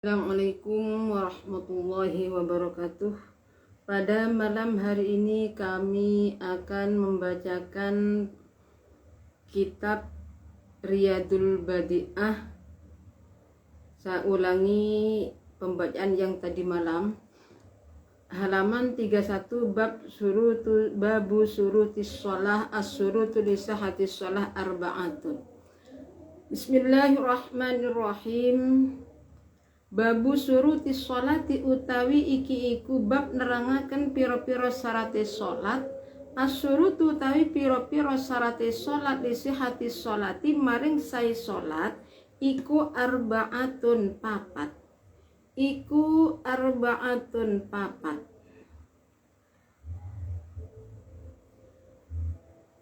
Assalamualaikum warahmatullahi wabarakatuh. Pada malam hari ini kami akan membacakan kitab Riyadul Badi'ah. Saya ulangi pembacaan yang tadi malam. Halaman 31 babu surutis shalah as-surutu li sihhatis shalah arba'atun. Bismillahirrahmanirrahim. Babu suruti sholati utawi iki iku bab nerangaken pira-pira syarate salat. As-surutu utawi pira-pira syarate salat li sihhati sholati maring sae salat iku arba'atun papat.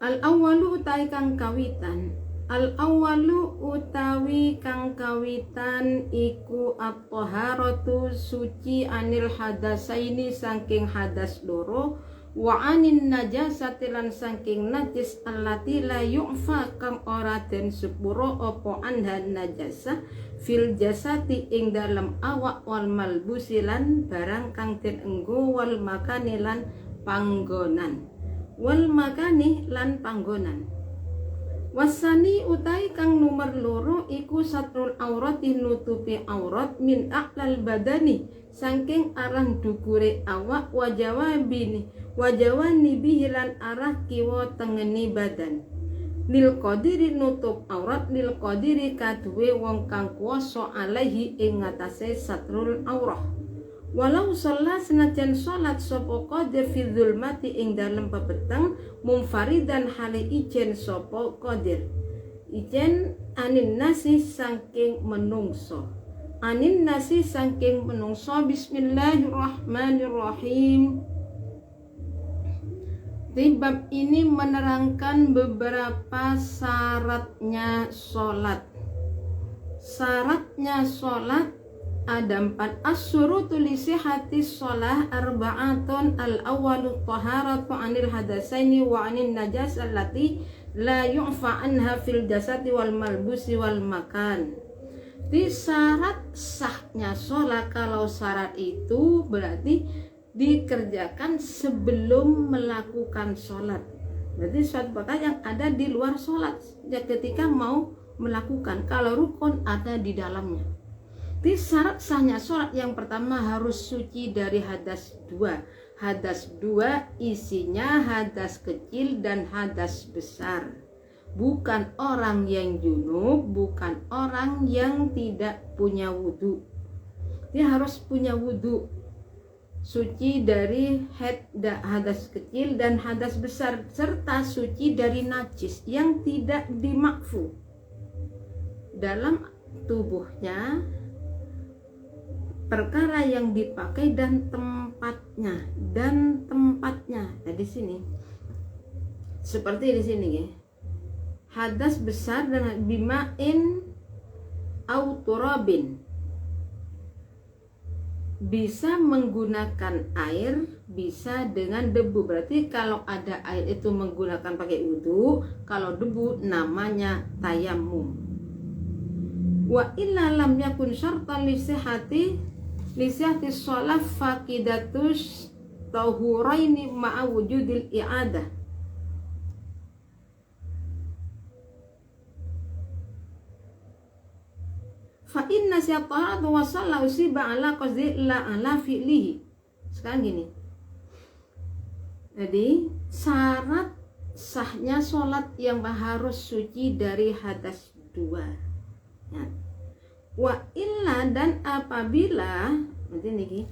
Al-awwalu utawi kang kawitan. Al-awwalu utawi kang kawitan iku at-taharatu suci anil hadasaini saking hadas loro wa anin najasati lan saking najis allati la yu'fa kang ora den sepuro apa anha najasa fil jasati ing dalem awak wal malbusi lan barang kang den enggo wal makani lan panggonan Wasani utai kang nomor loro iku satrul aurati nutupi aurat min a'lal badani saking arah dukure awak wajawani bihilan arah kiwa tengeni badan. Lil qadiri nutup aurat lil qadiri kaduwe wong kang kuwasa alaihi ing ngatasé satrul aurah. Walau sholat senajan sholat sopo qadir fi dzulmati ing dalem pepeteng mumfaridan hale ijen sopo qadir ijen anin nasi saking menungso Bismillahirrahmanirrahim. Di bab ini menerangkan beberapa syaratnya sholat. Ada 4. As-surutu li sihhati shalah arba'atun. Al-awwalu taharatu 'anil hadasaini wa 'anin najas allati la yu'fa anha fil jasadi wal malbusi wal makan. Di syarat sahnya sholat, kalau syarat itu berarti dikerjakan sebelum melakukan sholat. Berarti suatu perkara yang ada di luar sholat ya ketika mau melakukan. Kalau rukun ada di dalamnya. Di syarat sahnya sholat yang pertama harus suci dari hadas 2. Hadas 2 isinya hadas kecil dan hadas besar. Bukan orang yang junub, bukan orang yang tidak punya wudu. Dia harus punya wudu. Suci dari hadas kecil dan hadas besar, serta suci dari najis yang tidak dimakfu dalam tubuhnya, perkara yang dipakai dan tempatnya. Nah, di sini seperti di sini ya. Hadas besar dan bima'in au turabin, bisa menggunakan air, bisa dengan debu. Berarti kalau ada air itu menggunakan pakai wudu, kalau debu namanya tayamum. Wa illa lam yakun syartan li sihhati shalah faqidatus tahuraini ma'a wujudil i'adah. Fa inna syaitanatu wa sallahu siba ala qasdi la ala fi'lihi. Sekarang gini. Jadi syarat sahnya sholat yang harus suci dari hadas 2. Nah, wa illa dan apabila nanti nih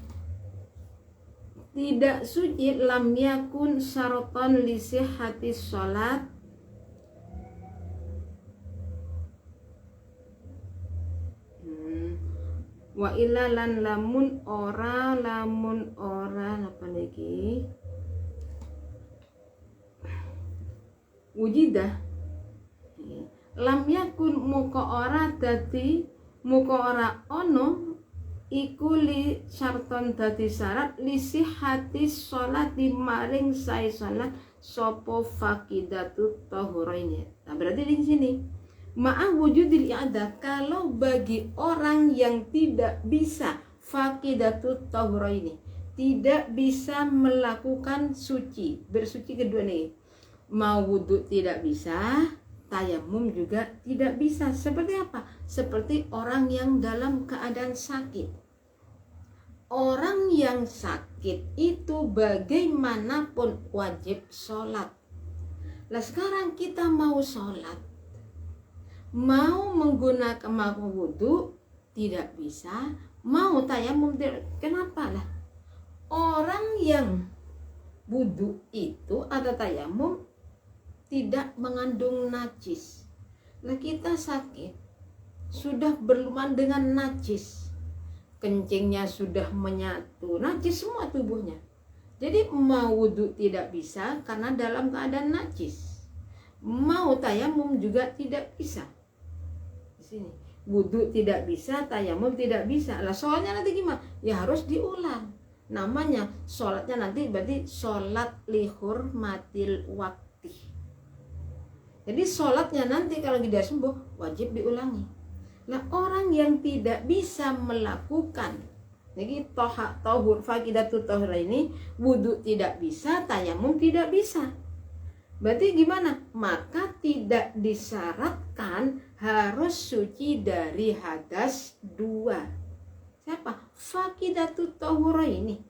tidak suci lam yakun syaratan li sihhati shalat. Wa illa lan lamun ora apa lagi wujidah lam yakun muka ora dadi muka ora ono iku li syarton dadi syarat li sihhati sholati maring sae salat sapa faqidatu tahuraini. Nah, berarti di sini Ma'a wujudil i'adah, kalau bagi orang yang tidak bisa faqidatut tahuraini, tidak bisa melakukan suci, bersuci kedua nih, mau wudhu tidak bisa, tayamum juga tidak bisa. Seperti apa? Seperti orang yang dalam keadaan sakit. Orang yang sakit itu bagaimanapun wajib sholat. Lah sekarang kita mau sholat, mau menggunakan mau wudhu tidak bisa, mau tayamum tidak. Kenapa lah? Orang yang wudhu itu atau tayamum tidak mengandung najis. Lah kita sakit, sudah berlumah dengan najis, kencingnya sudah menyatu, najis semua tubuhnya. Jadi mau wudhu tidak bisa karena dalam keadaan najis, mau tayamum juga tidak bisa. Sini wudhu tidak bisa, tayamum tidak bisa. Lah soalnya nanti gimana? Ya harus diulang. Namanya sholatnya nanti berarti sholat lihurmatil wakti. Jadi sholatnya nanti kalau tidak sembuh wajib diulangi. Lah orang yang tidak bisa melakukan jadi tahur faqidatut tahur ini, wudhu tidak bisa, tayamum tidak bisa. Berarti gimana? Maka tidak disyaratkan harus suci dari hadas dua. Siapa? Faqidatut tahur ini.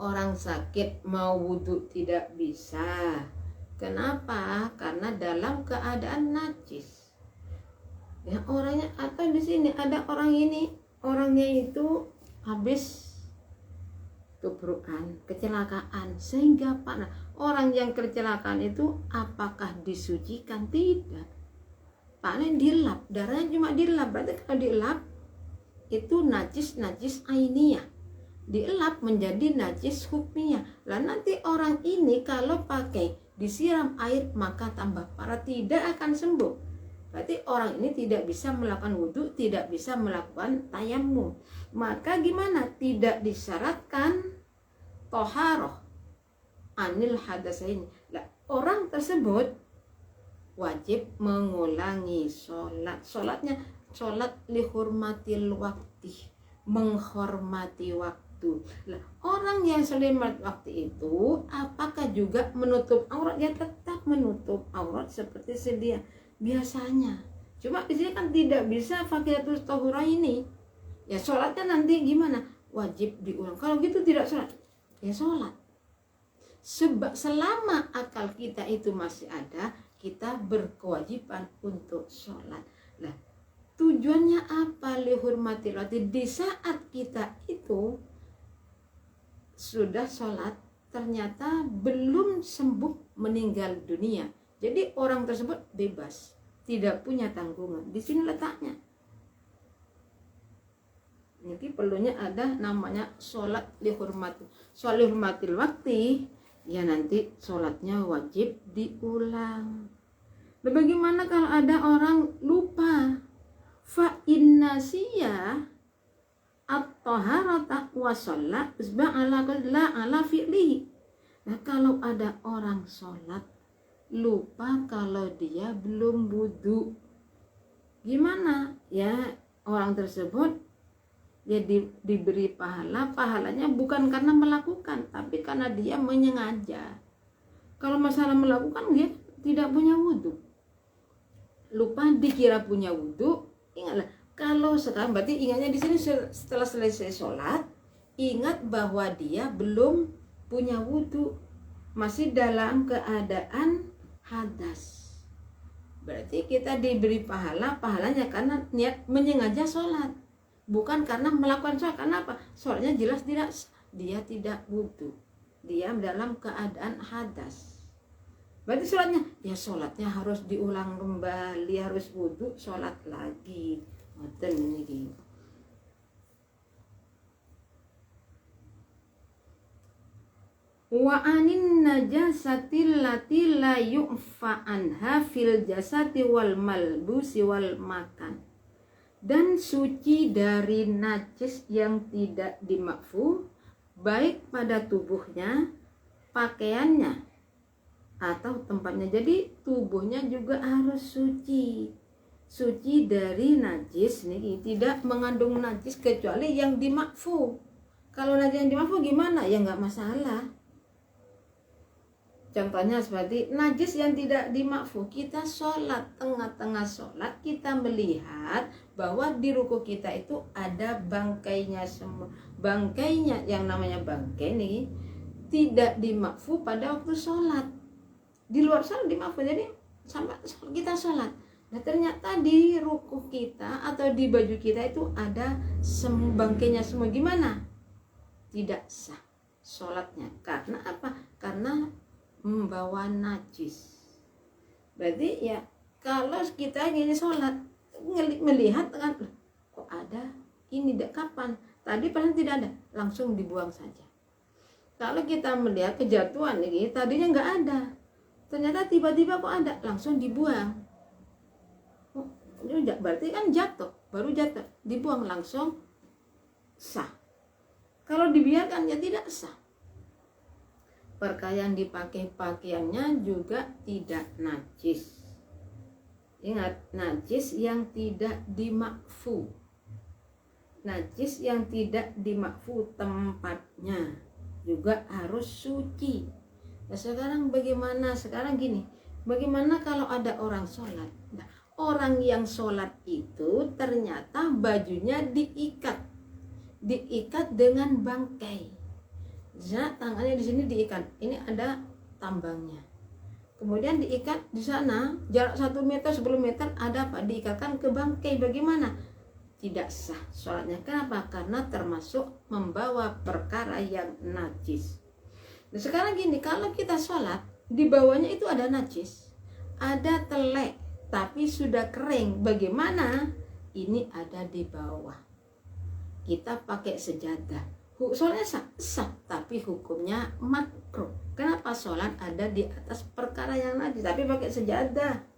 Orang sakit mau wudhu tidak bisa. Kenapa? Karena dalam keadaan najis. Ya orangnya, atau di sini ada orang ini, orangnya itu habis tubrukan, kecelakaan sehingga panah. Orang yang kecelakaan itu apakah disucikan? Tidak. Paling dilap, darahnya cuma dilap. Berarti kalau dilap itu najis ainiyah, dilap menjadi najis hukmiyah. Lah nanti orang ini kalau pakai disiram air maka tambah parah, tidak akan sembuh. Berarti orang ini tidak bisa melakukan wudhu, tidak bisa melakukan tayamum. Maka gimana? Tidak disyaratkan toharoh anil hadasain. Lah orang tersebut wajib mengulangi sholat. Sholatnya sholat lihurmatil wakti, menghormati waktu. Lah orang yang selimat waktu itu apakah juga menutup aurat? Ya tetap menutup aurat seperti sedia biasanya. Cuma di sini kan tidak bisa faqidatut tahura ini. Ya sholatnya nanti gimana? Wajib diulang. Kalau gitu tidak sholat, ya sholat. Sebab selama akal kita itu masih ada, kita berkewajiban untuk sholat. Lah tujuannya apa? Lihurmatil wakti. Di saat kita itu sudah sholat, ternyata belum sembuh, meninggal dunia. Jadi orang tersebut bebas, tidak punya tanggungan. Di sini letaknya. Jadi perlunya ada namanya sholat lihurmatil. Sholat lihurmatil wakti, ya nanti sholatnya wajib diulang. Dan bagaimana kalau ada orang lupa? Fa innasiya at-taharata wa sholat ala fi'lihi. Nah kalau ada orang sholat lupa kalau dia belum wudhu, gimana? Ya orang tersebut dia diberi pahalanya bukan karena melakukan, tapi karena dia menyengaja. Kalau masalah melakukan, dia tidak punya wudhu, lupa dikira punya wudhu. Ingatlah, kalau sekarang berarti ingatnya di sini setelah selesai sholat, ingat bahwa dia belum punya wudhu, masih dalam keadaan hadas. Berarti kita diberi pahalanya karena niat menyengaja sholat, bukan karena melakukan sholat. Karena apa? Sholatnya jelas dia tidak wudhu, dia dalam keadaan hadas. Berarti sholatnya harus diulang kembali, harus wudhu, sholat lagi. Ngoten ini. Wa anin najasatil lati la yu'fa anha fil jasati wal malbusi wal makan. Dan suci dari najis yang tidak dimakfu, baik pada tubuhnya, pakaiannya, atau tempatnya. Jadi tubuhnya juga harus suci dari najis nih, tidak mengandung najis kecuali yang dimakfu. Kalau najis yang dimakfu gimana? Ya nggak masalah. Contohnya seperti najis yang tidak dimakfu, kita sholat, tengah-tengah sholat kita melihat bahwa di ruku kita itu ada bangkainya semua. Bangkainya, yang namanya bangkai nih, tidak dimakfu pada waktu sholat. Di luar sholat dimakfu, jadi sampai kita sholat. Nah ternyata di ruku kita atau di baju kita itu ada bangkainya semua. Gimana? Tidak sah sholatnya. Karena apa? Karena membawa najis. Berarti ya kalau kita gini sholat melihat kan, kok ada ini kapan? Tadi padahal tidak ada, langsung dibuang saja. Kalau kita melihat kejatuhan ini tadinya nggak ada, ternyata tiba-tiba kok ada, langsung dibuang. Oh, berarti kan jatuh, baru jatuh, dibuang langsung sah. Kalau dibiarkan ya tidak sah. Pakaian dipakai pakaiannya juga tidak najis. Ingat, najis yang tidak dimakfu. Najis yang tidak dimakfu tempatnya juga harus suci. Nah, sekarang bagaimana? Sekarang gini, bagaimana kalau ada orang sholat? Nah, orang yang sholat itu ternyata bajunya diikat dengan bangkai. Nah, tangannya di sini diikat. Ini ada tambangnya. Kemudian diikat di sana jarak 1 meter 10 meter ada apa? Diikatkan ke bangkai. Bagaimana? Tidak sah sholatnya. Kenapa? Karena termasuk membawa perkara yang najis. Nah, sekarang gini, kalau kita sholat di bawahnya itu ada najis, ada telek, tapi sudah kering. Bagaimana? Ini ada di bawah. Kita pakai sejadah. Sholatnya sah, tapi hukumnya makruh. Kenapa? Sholat ada di atas perkara yang najis, tapi pakai sejadah.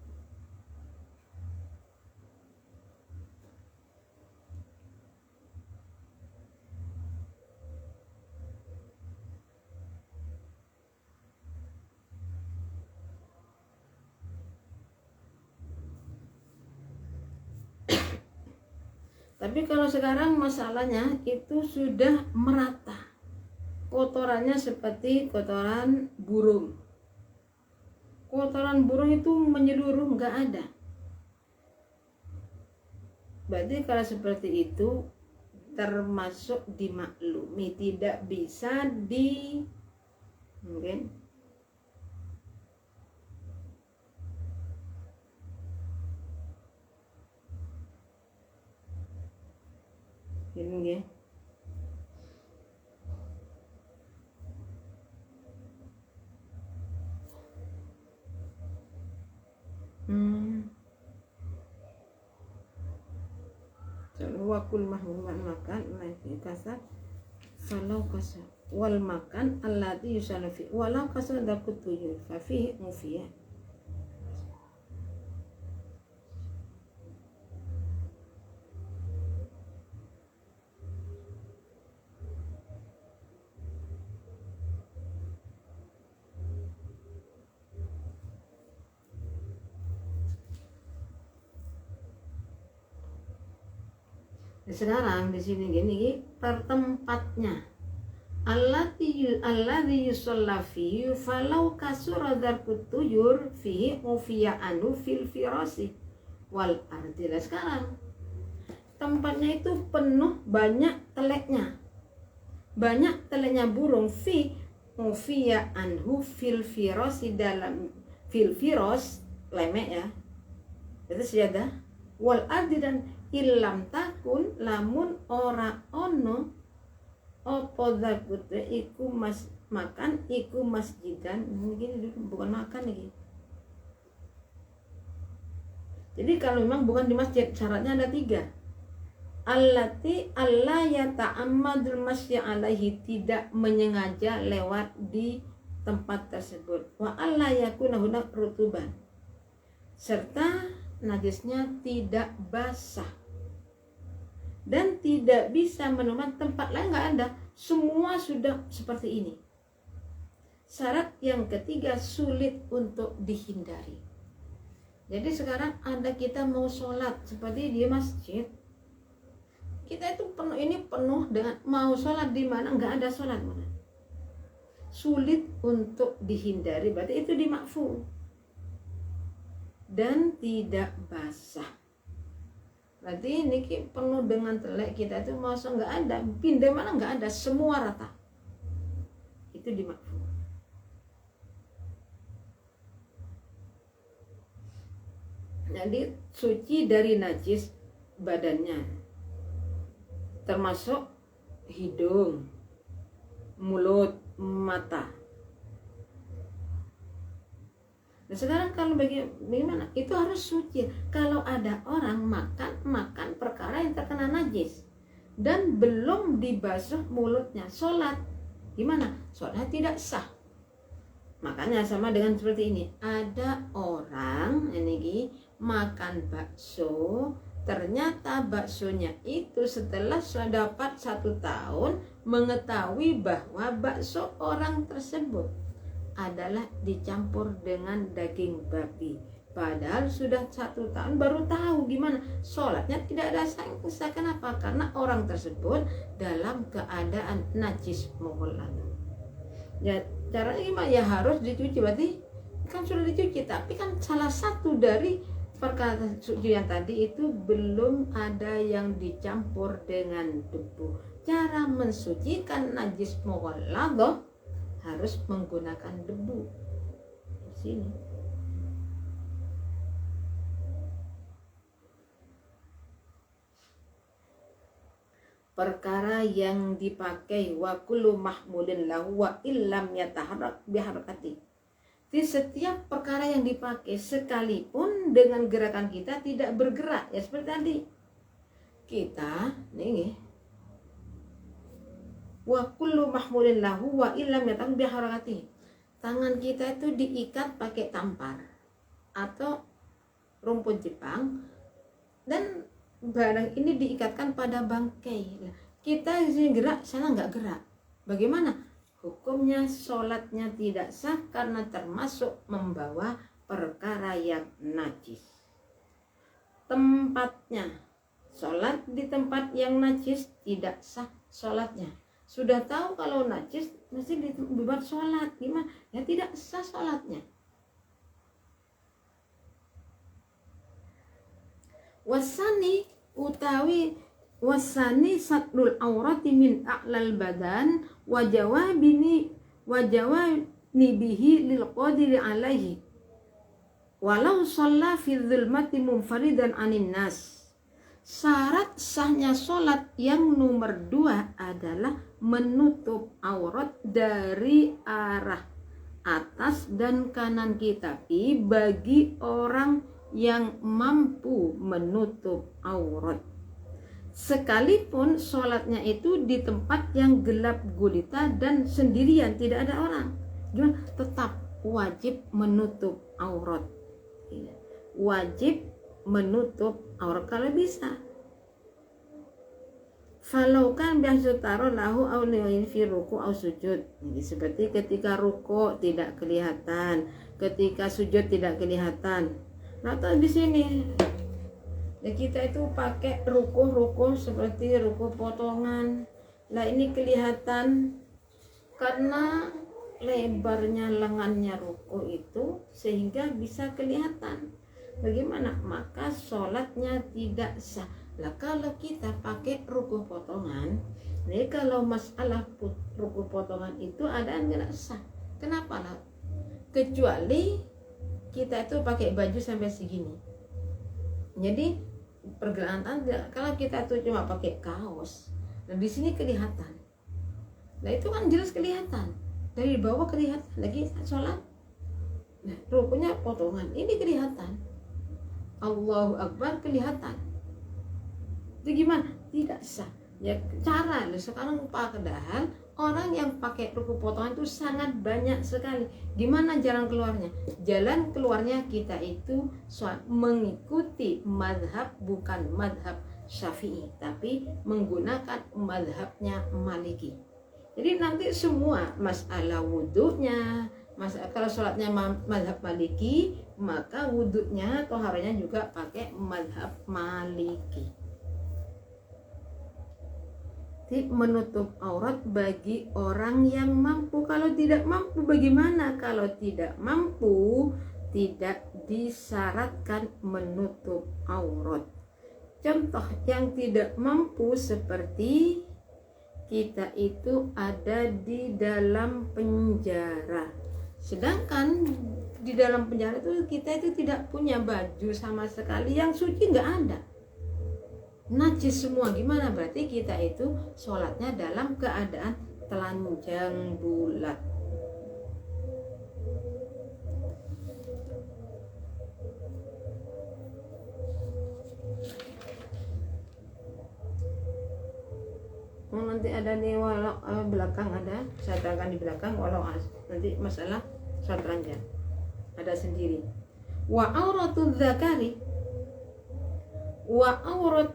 Tapi kalau sekarang masalahnya itu sudah merata. Kotorannya seperti kotoran burung. Kotoran burung itu menyeluruh, nggak ada. Berarti kalau seperti itu termasuk dimaklumi, tidak bisa mungkin ini ya. Wakul mahmuman makan naik kasar falau kasar wal makan alladhi yusallu fi walau kasar dakut tuyul fa fihi mufiyah. Sekarang di sini gini pertempatnya alladzi yusalla fihi falau kasura darkut tuyur fihi ufiya anu fil firasi wal ardi. Sekarang tempatnya itu penuh banyak teleknya burung fi ufiya anhu fil firasi, dalam fil firos lemek ya, itu sejadah wal ardi, dan ilam takun lamun ora ono opo zakute iku makan iku masjidan. Ini bukan makan nih. Jadi kalau memang bukan di masjid, syaratnya ada 3. Allati alla yata'ammadul masya alaihi, tidak menyengaja lewat di tempat tersebut. Wa alla yakuna hunak rutuban, serta najisnya tidak basah dan tidak bisa menemukan tempat lain, nggak ada, semua sudah seperti ini, Syarat yang ketiga sulit untuk dihindari. Jadi sekarang ada kita mau sholat seperti di masjid, kita itu penuh dengan mau sholat di mana nggak ada sholat mana. Sulit untuk dihindari, berarti itu dimakfu dan tidak basah. Berarti ini penuh dengan telek, kita itu mau sholat nggak ada, pindah mana nggak ada, semua rata. Itu dimakfu. Jadi suci dari najis badannya, termasuk hidung, mulut, mata. Nah sekarang kalau bagaimana? Itu harus suci. Kalau ada orang makan perkara yang terkena najis dan belum dibasuh mulutnya, sholat gimana? Sholatnya tidak sah. Makanya sama dengan seperti ini. Ada orang ini makan bakso, ternyata baksonya itu setelah sudah dapat 1 tahun mengetahui bahwa bakso orang tersebut adalah dicampur dengan daging babi. Padahal sudah 1 tahun baru tahu gimana. Sholatnya tidak ada sah. Kenapa? Karena orang tersebut dalam keadaan najis mughallad. Ya caranya gimana? Ya harus dicuci, berarti kan sudah dicuci, tapi kan salah satu dari perkara suci yang tadi itu belum ada yang dicampur dengan debu. Cara mensucikan najis mughallad harus menggunakan debu. Di sini. Perkara yang dipakai wa kullu mahmulin lahu wa illam yataharrak biharakati. Di setiap perkara yang dipakai sekalipun dengan gerakan kita tidak bergerak, ya seperti tadi. Kita nih wa kullu mahmulin lahu wa illam yataharrak biharakati. Tangan kita itu diikat pakai tampar atau rumput Jepang dan barang ini diikatkan pada bangkai. Kita di sini gerak, sana nggak gerak. Bagaimana? Hukumnya sholatnya tidak sah karena termasuk membawa perkara yang najis. Tempatnya, sholat di tempat yang najis tidak sah sholatnya. Sudah tahu kalau najis mesti dibuat sholat, gimana? Ya tidak sah sholatnya. Wasani utawi wasani satrul aurati min a'lal badan wa jawabini bihi lil qadiri alaihi walau shalla fi dzulmati munfaridan anin nas. Syarat sahnya sholat yang nomor 2 adalah menutup aurat dari arah atas dan kanan kita bagi orang yang mampu menutup aurat. Sekalipun sholatnya itu di tempat yang gelap gulita dan sendirian, tidak ada orang, juga tetap wajib menutup aurat. Wajib menutup aurat kalau bisa. Falaukan biasa taruh lahu awliyin fi ruku au sujud. Jadi seperti ketika ruku tidak kelihatan, ketika sujud tidak kelihatan. Atau di sini ya kita itu pakai ruku seperti ruku potongan. Nah ini kelihatan karena lebarnya lengannya ruku itu sehingga bisa kelihatan. Bagaimana? Maka sholatnya tidak sah. Lah kalau kita pakai ruku potongan, nih kalau masalah ruku potongan itu ada yang tidak sah. Kenapa lah? Kecuali kita itu pakai baju sampai segini. Jadi pergelangan tangan, kalau kita tuh cuma pakai kaos, nah di sini kelihatan. Nah itu kan jelas kelihatan. Dari bawah kelihatan. Lagi sholat, nah rukunya potongan, ini kelihatan. Allahu Akbar kelihatan. Itu gimana? Tidak sah. Ya cara sekarang padahal orang yang pakai ruku potongan itu sangat banyak sekali. Gimana jalan keluarnya? Jalan keluarnya kita itu mengikuti madhab, bukan madhab Syafi'i, tapi menggunakan madhabnya Maliki. Jadi nanti semua masalah wudhunya, kalau sholatnya mazhab Maliki, maka wudhunya, toharanya juga pakai mazhab Maliki. Jadi menutup aurat bagi orang yang mampu. Kalau tidak mampu bagaimana? Kalau tidak mampu, tidak disyaratkan menutup aurat. Contoh yang tidak mampu seperti kita itu ada di dalam penjara. Sedangkan di dalam penjara itu kita itu tidak punya baju sama sekali, yang suci nggak ada. Najis semua, gimana? Berarti kita itu sholatnya dalam keadaan telanjang bulat. Nanti ada di walau belakang, ada saya terangkan di belakang, walau nanti masalah sholat telanjang ada sendiri. Wa auratul zakari, wa aurat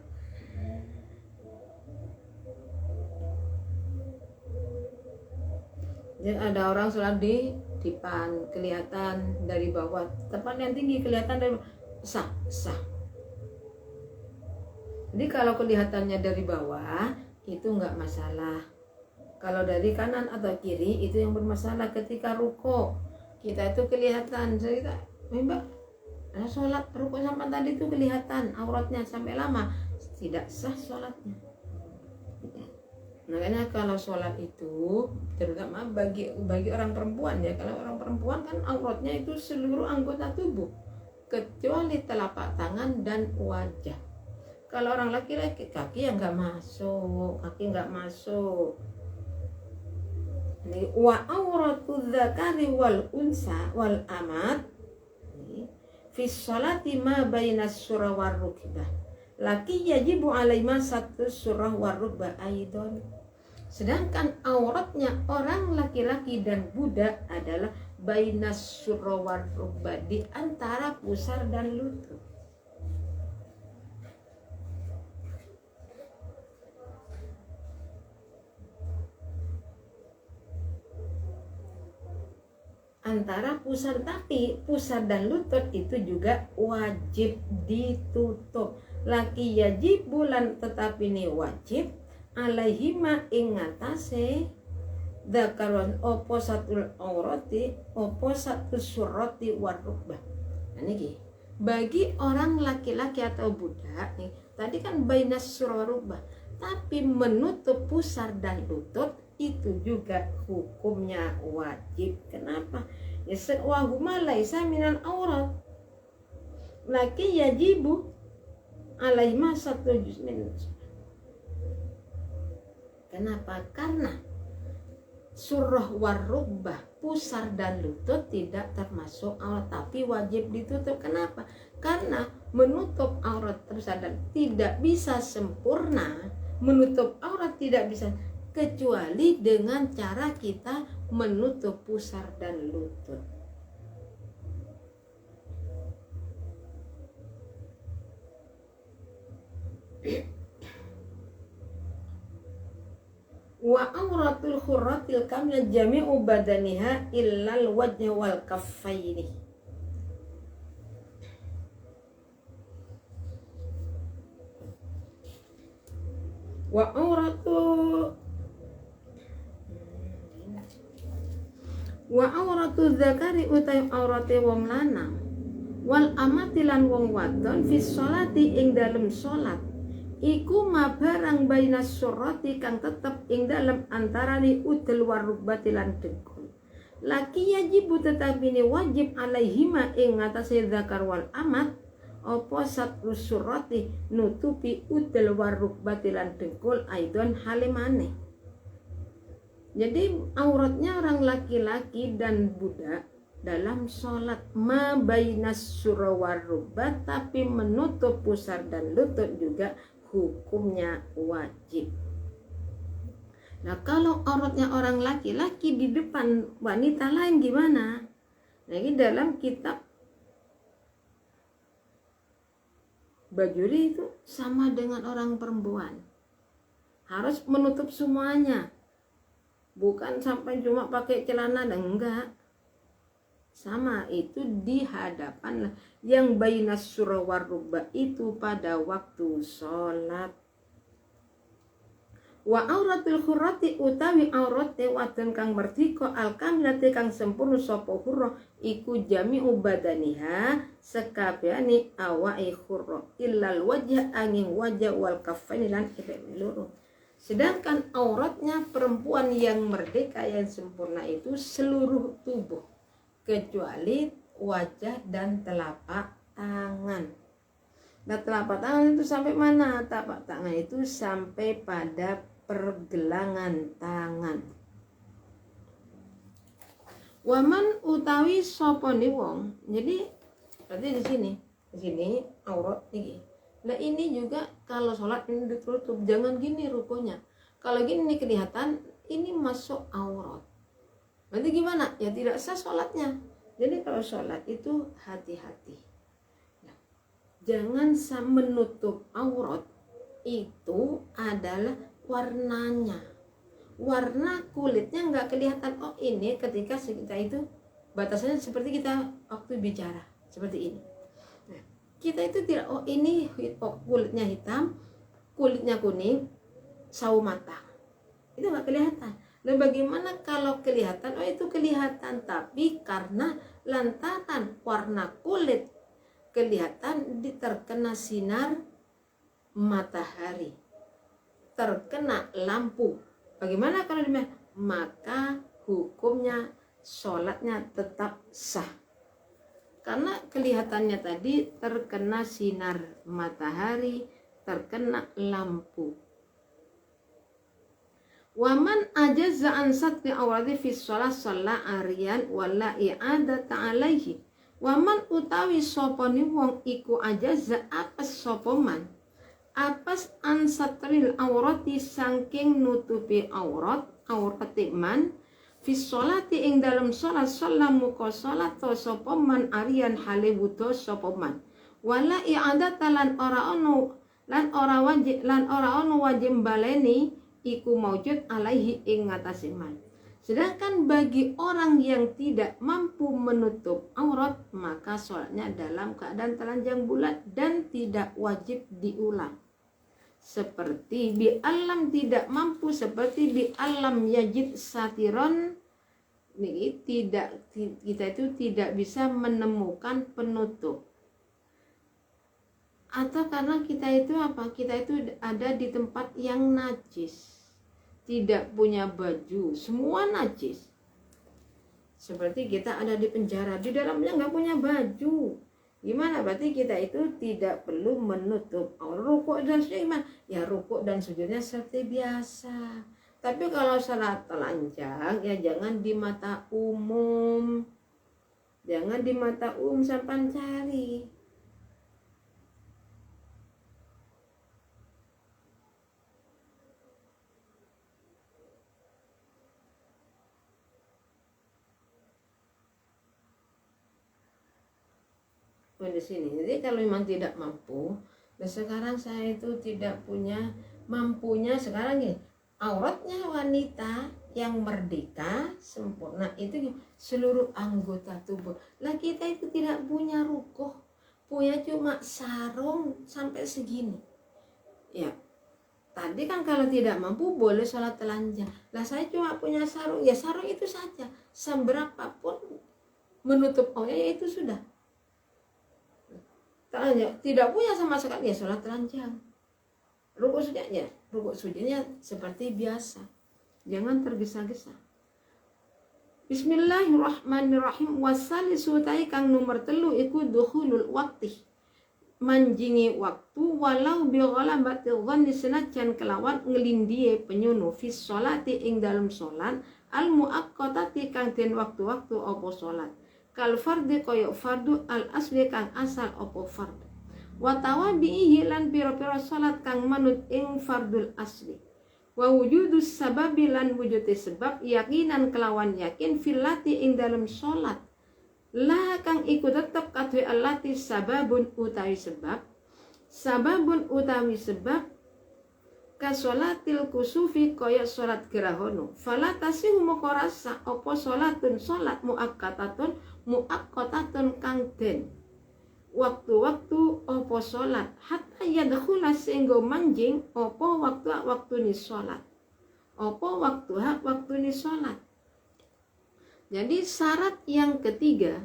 jadi ada orang sholat di depan kelihatan dari bawah, tempat yang tinggi kelihatan dari sah. Jadi kalau kelihatannya dari bawah itu enggak masalah. Kalau dari kanan atau kiri itu yang bermasalah. Ketika ruko kita itu kelihatan, kita mbak sholat ruko sampai tadi itu kelihatan auratnya sampai lama, tidak sah sholatnya. Makanya kalau sholat itu terutama bagi orang perempuan ya, kalau orang perempuan kan auratnya itu seluruh anggota tubuh kecuali telapak tangan dan wajah. Kalau orang laki-laki kaki yang nggak masuk, Ini wa auratu dzakari wal unsa wal amat fi sholati ma bainas surah war rukbah. Laki yajibu alaihima satu surah war rukbah aidon. Sedangkan auratnya orang laki-laki dan budak adalah bainas surah war rukbah, di antara pusar dan lutut. Antara pusar, tapi pusar dan lutut itu juga wajib ditutup. Laki yajib bulan tetapi ini wajib alaihima ing ngatasé dzakaron opo satul aurati opo satu surati warukbah. Nah niki bagi orang laki-laki atau budak nih, tadi kan bainas surarubah, tapi menutup pusar dan lutut itu juga hukumnya wajib. Kenapa? Ya wahuma laisa minal aurat. Laki yajibu alaihima satu juz'min. Kenapa? Karena surah warubah, pusar dan lutut tidak termasuk aurat, tapi wajib ditutup. Kenapa? Karena menutup aurat pusar dan tidak bisa sempurna, menutup aurat tidak bisa kecuali dengan cara kita menutup pusar dan lutut. Wa auratul khurratil kamil jami'u badaniha illal wajh wal kaffaini. Wa auratu dzakari utai aurate wong lanang wal amatilan wong wadon fi sholati ing dalem salat iku mabarang bainas surati kang tetep ing dalem antarane udel warubati lan dengkul. Laki yajibu tetapi ini wajib alaihima ing ngatasé zakar wal amat apa satu surati nutupi udel warubati lan dengkul aidon halimane. Jadi auratnya orang laki-laki dan budak dalam sholat ma bainas surah warubah, tapi menutup pusar dan lutut juga hukumnya wajib. Nah kalau auratnya orang laki-laki di depan wanita lain gimana? Nah ini dalam kitab Bajuri itu sama dengan orang perempuan, harus menutup semuanya. bukan sampai cuma pakai celana dan enggak. Sama itu di hadapan yang bainas surah war rukbah itu pada waktu sholat. Wa auratul khurrati utawi aurate wadon kang merdika al kamilati kang sempurna sapa hurra iku jami'u badaniha sekabehane awake hurra illal wajh angin wajah wal kaffaini lan epek loro. Sedangkan auratnya perempuan yang merdeka yang sempurna itu seluruh tubuh kecuali wajah dan telapak tangan. Nah, telapak tangan itu sampai mana? Telapak tangan itu sampai pada pergelangan tangan. Waman utawi sopone wong. Jadi berarti di sini aurat ini. Nah ini juga kalau sholat ini ditutup, jangan gini rukunya. Kalau gini kelihatan ini masuk aurat. Nanti gimana? Ya tidak sah sholatnya. Jadi kalau sholat itu hati-hati. Nah, jangan menutup aurat itu adalah warnanya. Warna kulitnya nggak kelihatan. Oh ini ketika kita itu batasannya seperti kita waktu bicara seperti ini. Nah, kita itu tidak. Oh ini kulitnya hitam, kulitnya kuning, sawo mata. Itu nggak kelihatan. Nah bagaimana kalau kelihatan? Oh itu kelihatan, tapi karena lantaran warna kulit kelihatan terkena sinar matahari, terkena lampu. Bagaimana kalau demikian? Maka hukumnya sholatnya tetap sah. Karena kelihatannya tadi terkena sinar matahari, terkena lampu. Waman ajazza an satri awradi fi shalah shalla ariyan wala i'adata alaihi. Waman utawi sopone wong iku ajazza apes sopoman apas an satril aurati saking nutupi aurati man fi sholati ing dalam sholat shallamu ko sholat to sopoman ariyan hale wudo sopoman wala i'adata lan ora ono wajib baleni iku maujud alaihi ing ngatasi man. Sedangkan bagi orang yang tidak mampu menutup aurat, maka sholatnya dalam keadaan telanjang bulat dan tidak wajib diulang. Seperti bi alam tidak mampu, seperti bi alam yajid satiron, kita itu tidak bisa menemukan penutup. Atau karena kita itu apa? Kita itu ada di tempat yang najis, tidak punya baju, semua najis. Seperti kita ada di penjara, di dalamnya nggak punya baju. Gimana? Berarti kita itu tidak perlu menutup rukuk dan sujud. Gimana? Ya rukuk dan sujudnya seperti biasa. Tapi kalau salat telanjang, ya jangan di mata umum. Jangan di mata umum sampai cari. Di sini. Jadi kalau memang tidak mampu, dan sekarang saya itu tidak punya mampunya sekarang ya, auratnya wanita yang merdeka sempurna itu seluruh anggota tubuh. Lah kita itu tidak punya rukuh, punya cuma sarung sampai segini. Ya. Tadi kan kalau tidak mampu boleh sholat telanjang. Lah saya cuma punya sarung, ya sarung itu saja. Seberapapun menutup auratnya itu sudah. Tidak punya sama sekali ya sholat telanjang. Rukuk sujudnya seperti biasa. Jangan tergesa-gesa. Bismillahirrahmanirrahim. Wasalisu tai kang nomor 3 iku dukhulul waqti. Manjingi waktu walau bi ghalabati dhanni senajan kelawan ngelindie penyunu fi sholati ing dalam sholat al muaqqatati kang den waktu-waktu apa sholat. Kal fardi koyo fardu al asli kang asal opo fardu wa tawabihi lan pira-pira salat kang manut ing fardul asli wa wujudus sababi lan wujude sebab yakinan kelawan yakin filati ing dalam salat la kang iku tetep kadhe alati sababun utawi sebab ka sholatil kusufi kaya sholat gerahana fala tasihu moko rasa apa sholatun sholat muaqqatatun kang den waktu-waktu apa sholat hatta yadkhula sehingga manjing apa waktu ni sholat apa waktu ni sholat. Jadi syarat yang ketiga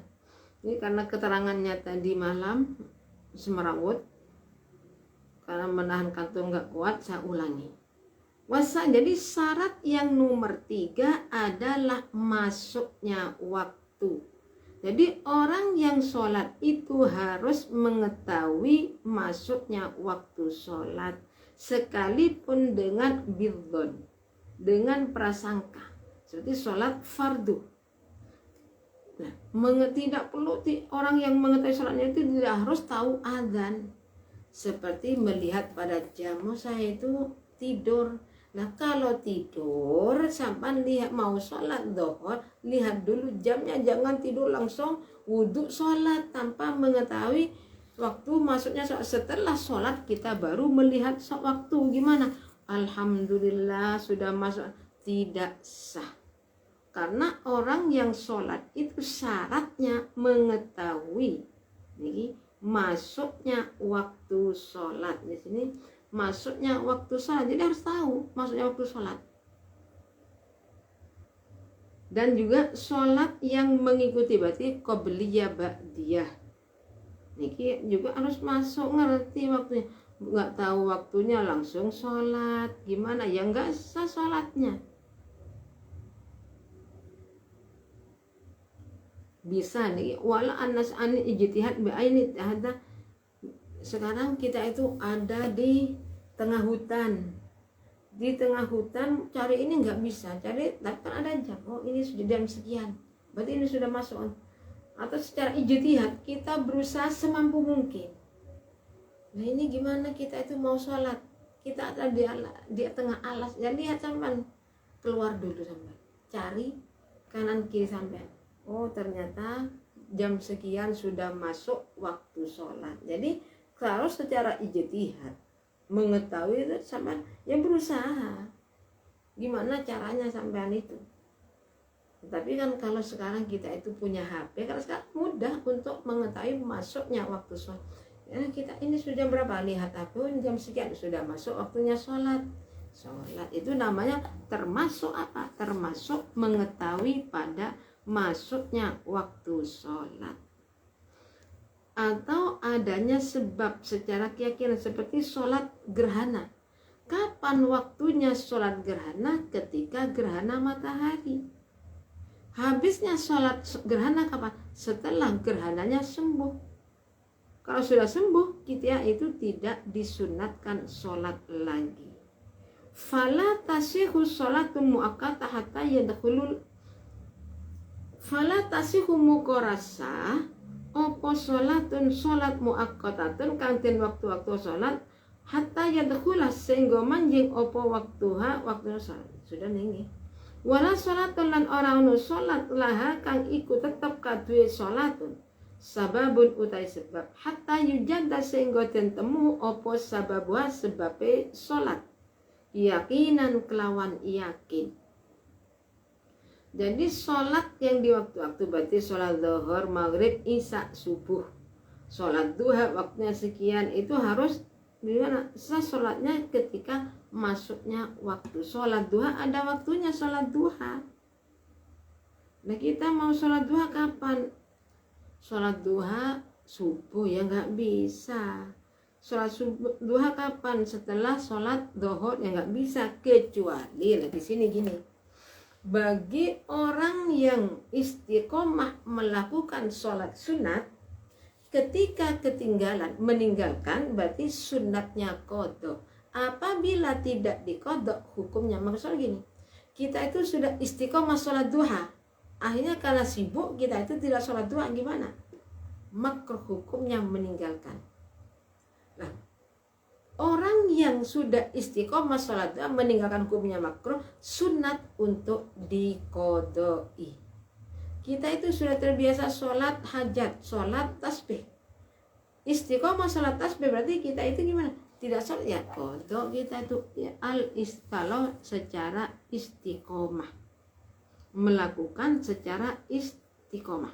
ini karena keterangannya tadi malam semerawut karena menahan kantung nggak kuat, saya ulangi. Jadi syarat yang nomor 3 adalah masuknya waktu. Jadi orang yang sholat itu harus mengetahui masuknya waktu sholat sekalipun dengan bidzon, dengan prasangka, seperti sholat fardu. Nah, tidak perlu orang yang mengetahui sholatnya itu tidak harus tahu azan. Seperti melihat pada jam, saya itu tidur. Nah kalau tidur sampai lihat mau sholat dhuhr, lihat dulu jamnya, jangan tidur langsung wudhu sholat tanpa mengetahui waktu masuknya sholat. Setelah sholat kita baru melihat waktu gimana. Alhamdulillah sudah masuk, tidak sah. Karena orang yang sholat itu syaratnya mengetahui nih, masuknya waktu sholat. Di sini masuknya waktu sholat, jadi harus tahu masuknya waktu sholat. Dan juga sholat yang mengikuti berarti qobliyah ba'diyah, niki juga harus masuk ngerti waktunya. Nggak tahu waktunya langsung sholat gimana ya, nggak sah sholatnya. Bisa nih wala anas ani ijtihad bi'aini tahada. Sekarang kita itu ada di tengah hutan. Di tengah hutan cari ini nggak bisa, cari tapi kan ada jam. Oh ini sudah jam sekian, berarti ini sudah masuk. Atau secara ijtihad kita berusaha semampu mungkin. Nah ini gimana kita itu mau sholat, kita ada di tengah alas. Jadi lihat sampai keluar dulu sampai cari kanan kiri sampai. Oh ternyata jam sekian sudah masuk waktu sholat. Jadi kalau secara ijtihad mengetahui itu sama yang berusaha gimana caranya sampean itu. Tapi kan kalau sekarang kita itu punya HP, kalau sekarang mudah untuk mengetahui masuknya waktu sholat. Ya, kita ini sudah berapa, lihat HP, jam sekian sudah masuk waktunya sholat. Sholat itu namanya termasuk apa? Termasuk mengetahui pada masuknya waktu sholat. Atau adanya sebab secara keyakinan seperti sholat gerhana. Kapan waktunya sholat gerhana? Ketika gerhana matahari. Habisnya sholat gerhana kapan? Setelah gerhananya sembuh. Kalau sudah sembuh, kita itu tidak disunatkan sholat lagi. Fala tasihu sholatu muakkatah hatta yadkhulul. Fala tasihu mukorasa. Opo sholatun sholat muaqqatatun kang den waktu-waktu sholat hatta yadkhula sehingga manjing opo waktuha waktu sholat. Sudah ninggi. Wala sholatun lan ora ono sholat laha kang iku tetep kaduwe sholatun. Sababun utai sebab hatta yujadda sehingga den temu opo sababuha sebabe sholat. Yakinan kelawan yakin. Jadi sholat yang di waktu-waktu berarti sholat zuhur, maghrib, isya, subuh. Sholat duha waktunya sekian itu harus gimana? Sholatnya ketika masuknya waktu. Sholat duha ada waktunya sholat duha. Nah kita mau sholat duha kapan? Sholat duha subuh ya nggak bisa. Sholat subuh duha kapan? Setelah sholat zuhur ya nggak bisa, kecuali di sini gini. Bagi orang yang istiqomah melakukan sholat sunat, ketika ketinggalan meninggalkan berarti sunatnya qadha. Apabila tidak diqadha hukumnya, maksudnya gini, kita itu sudah istiqomah sholat duha, akhirnya karena sibuk kita itu tidak sholat duha, gimana? Makruh hukumnya meninggalkan. Nah, orang yang sudah istiqomah sholat duha meninggalkan hukumnya makruh, sunat untuk diqodoi. Kita itu sudah terbiasa sholat hajat, sholat tasbih. Istiqomah sholat tasbih berarti kita itu gimana? tidak sholat ya kodok kita itu ya, kalau secara istiqomah, melakukan secara istiqomah.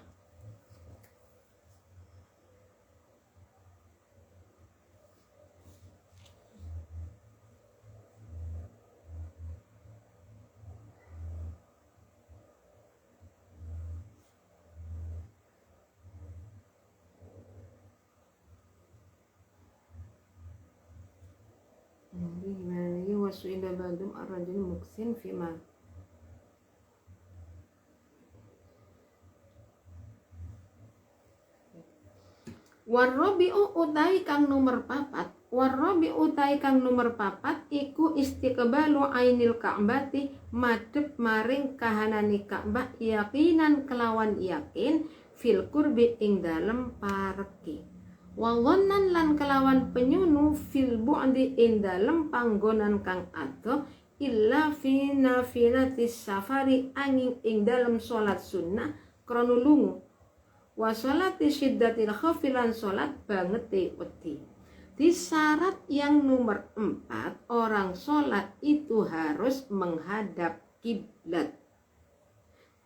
Gimana lagi wasuila badum ar-rajul muksin fima warrobi'u utai kang nomor papat iku istiqbalu ainil ka'bati madhep maring kahanani Ka'bah yakinan kelawan yakin fil qurbi ing dalem pareki wawonnan lan kelawan penyunu fil bu'di ing dalem panggonan kang adoh illa fi nafilatis safari angin ing dalem salat sunnah krana lunga wa sholati syiddatil khafilan sholat banget wedi. Di syarat yang nomor 4 orang sholat itu harus menghadap kiblat.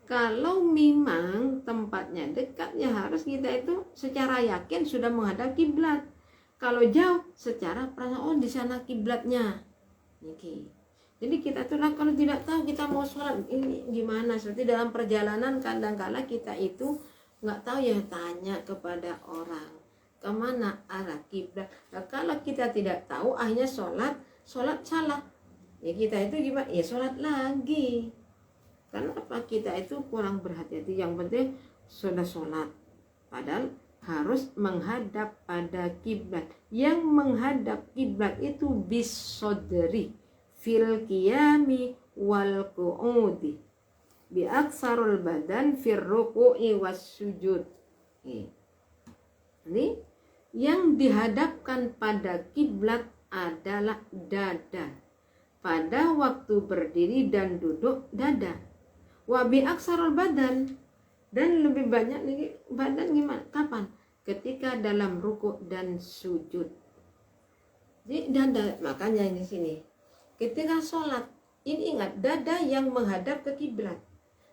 Kalau memang tempatnya dekat ya harus kita itu secara yakin sudah menghadap kiblat. Kalau jauh secara perasaan oh di sana kiblatnya. Jadi kita tuh kalau tidak tahu kita mau sholat ini gimana, seperti dalam perjalanan kadang-kala kita itu nggak tahu ya tanya kepada orang kemana arah kiblat. Nah, kalau kita tidak tahu akhirnya sholat salah ya kita itu gimana ya sholat lagi. Karena apa kita itu kurang berhati-hati. Yang penting sudah sholat padahal harus menghadap pada kiblat. Yang menghadap kiblat itu bisodri fil qiyami wal qu'udi bi aksarul badan fir ruku'i was sujud. Ini yang dihadapkan pada kiblat adalah dada. Pada waktu berdiri dan duduk dada. Wa bi aksarul badan, dan lebih banyak lagi badan gimana? Kapan? Ketika dalam ruku dan sujud. Jadi dada, makanya di sini ketika sholat ini ingat dada yang menghadap ke kiblat.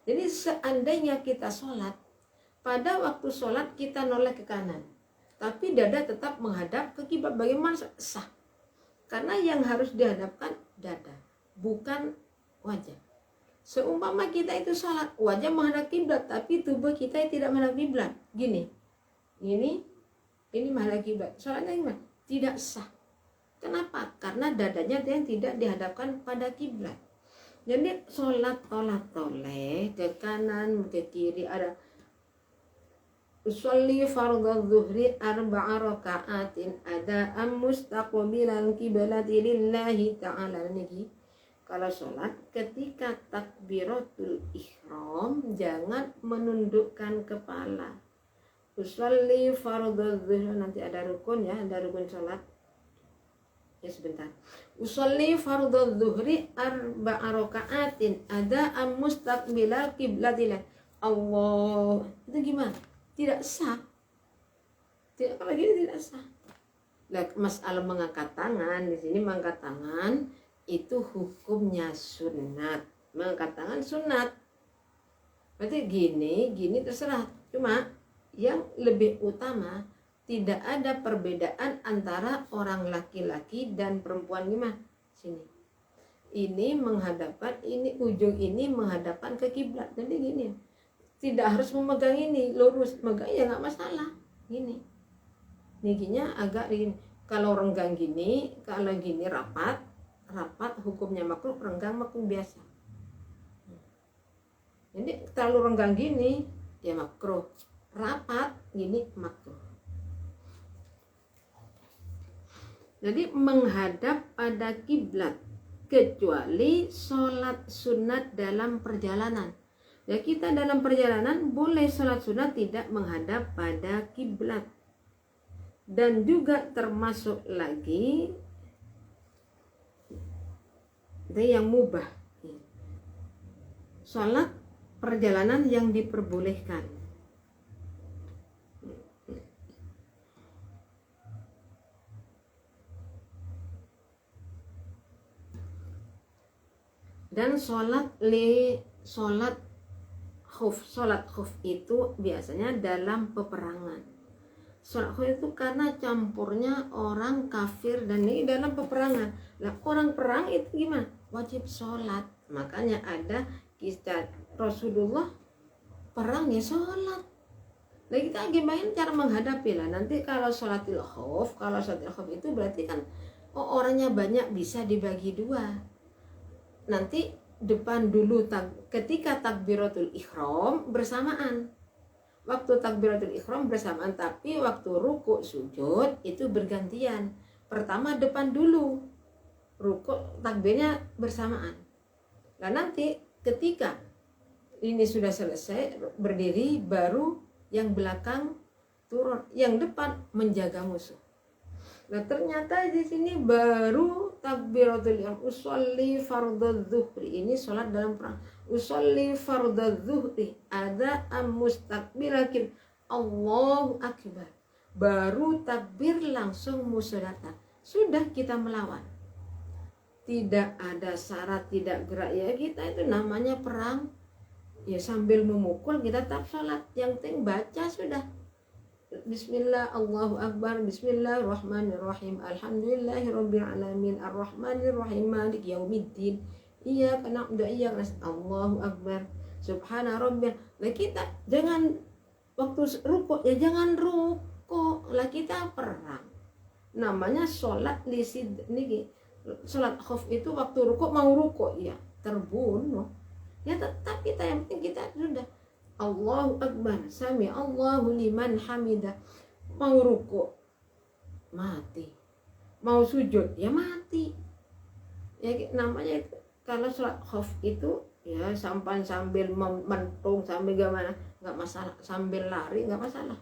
Jadi seandainya kita sholat, pada waktu sholat kita noleh ke kanan, tapi dada tetap menghadap ke kiblat, bagaimana sah? Karena yang harus dihadapkan dada, bukan wajah. Seumpama kita itu sholat, wajah menghadap kiblat, tapi tubuh kita tidak menghadap kiblat. Gini, ini menghadap kiblat. Sholatnya gimana? Tidak sah. Kenapa? Karena dadanya yang tidak dihadapkan pada kiblat. Jadi sholat tolak-toleh ke kanan, ke kiri ada usolli fardhu zuhri arba'a raka'atin ada mustaqbilal qiblati lillahi ta'ala niki. Kalau sholat ketika takbiratul ihram jangan menundukkan kepala. Usolli fardhu zuhri nanti ada rukun ya, ada rukun sholat. Ya sebentar. Usolli fardhu zuhri arba'a raka'atin ada mustaqbilal qiblati Allah. Itu gimana? Tidak sah. Tidak, kalau gini tidak sah. Nah, masalah mengangkat tangan di sini, mengangkat tangan itu hukumnya sunat. Mengangkat tangan sunat. Berarti gini terserah. Cuma yang lebih utama tidak ada perbedaan antara orang laki-laki dan perempuan gimana? Sini. Ini menghadapkan, ini ujung ini menghadapkan ke kiblat. Jadi gini. Tidak harus memegang ini lurus, megang ya nggak masalah. Gini. Niginya agak gini. Kalau renggang gini, kalau gini rapat hukumnya makruh, renggang makruh biasa. Jadi terlalu renggang gini ya makruh, rapat gini makruh. Jadi menghadap pada kiblat kecuali sholat sunat dalam perjalanan. Ya kita dalam perjalanan boleh sholat sunat tidak menghadap pada kiblat. Dan juga termasuk lagi ada yang mubah. Sholat perjalanan yang diperbolehkan. Dan sholat khuf itu biasanya dalam peperangan. Sholat khuf itu karena campurnya orang kafir dan ini dalam peperangan. Nah, orang perang itu gimana? Wajib sholat. Makanya ada kisah Rasulullah perang ya sholat. Nah, kita gimana cara menghadapi lah. Nanti kalau sholatil khuf itu berarti kan orangnya banyak, bisa dibagi dua. Nanti depan dulu ketika takbiratul ihram bersamaan. Waktu takbiratul ihram bersamaan, tapi waktu ruku sujud itu bergantian. Pertama depan dulu, ruku takbirnya bersamaan. Nah, nanti ketika ini sudah selesai berdiri, baru yang belakang turun, yang depan menjaga musuh. Nah, ternyata di sini baru takbiratul ihram, usolli fardadz zuhri, ini sholat dalam perang. Usolli fardadz zuhri ada mustaqbilakin Allahu akbar, baru takbir langsung musuh datang, sudah kita melawan. Tidak ada syarat, tidak gerak, ya kita itu namanya perang. Ya sambil memukul kita tetap sholat, yang penting baca sudah. Bismillah, Allahu Akbar, Bismillahirrahmanirrahim, Alhamdulillahirabbil alamin, Arrahmanirrahim, Maliki yaumiddin, Iyyaka na'budu wa iyyaka nasta'in, Allahu Akbar, Subhana rabbiyal. Lah kita jangan waktu rukuk ya jangan rukuk, lah kita perang. Namanya sholat lisid niki. Sholat khuf itu waktu rukuk mau rukuk ya terbunuh. Ya tetap kita yang penting kita sudah Allahu Akbar, sami Allahu liman hamidah. Mau ruku mati, mau sujud ya mati. Ya namanya itu. Kalau sholat khuf itu ya sambil mentung, sambil gimana nggak masalah, sambil lari nggak masalah.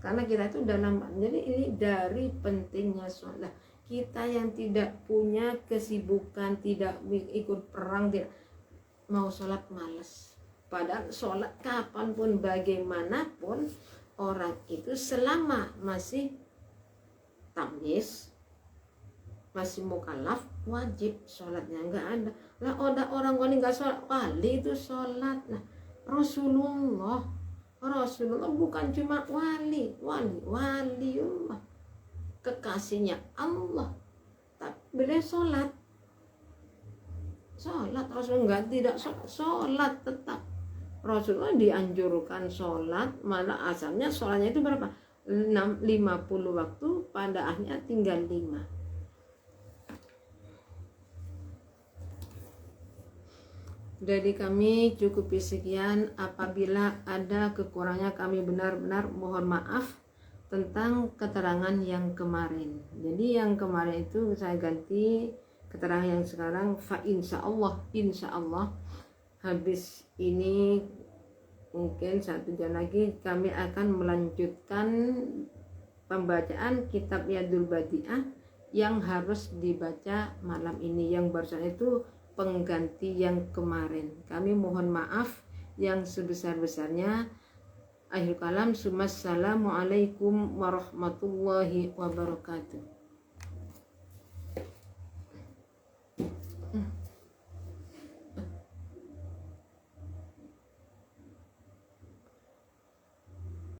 Karena kita itu dalam, jadi ini dari pentingnya sholat. Kita yang tidak punya kesibukan, tidak ikut perang, tidak mau sholat malas. Padahal sholat kapanpun bagaimanapun orang itu selama masih tamyiz, masih mukallaf, wajib sholatnya. Nggak ada lah orang wali nggak sholat, wali itu sholat. Nah, Rasulullah bukan cuma waliullah, kekasihnya Allah, tapi beliau sholat. Rasulullah tidak sholat tetap. Rasulullah dianjurkan sholat, malah asalnya sholatnya itu berapa? 50 waktu, pada akhirnya tinggal 5. Dari kami cukup sekian. Apabila ada kekurangannya kami benar-benar mohon maaf tentang keterangan yang kemarin. Jadi yang kemarin itu saya ganti keterangan yang sekarang, fa insya Allah habis ini mungkin 1 jam lagi kami akan melanjutkan pembacaan kitab Yadul Badi'ah yang harus dibaca malam ini. Yang barusan itu pengganti yang kemarin. Kami mohon maaf yang sebesar-besarnya. Akhir kalam, Assalamualaikum warahmatullahi wabarakatuh.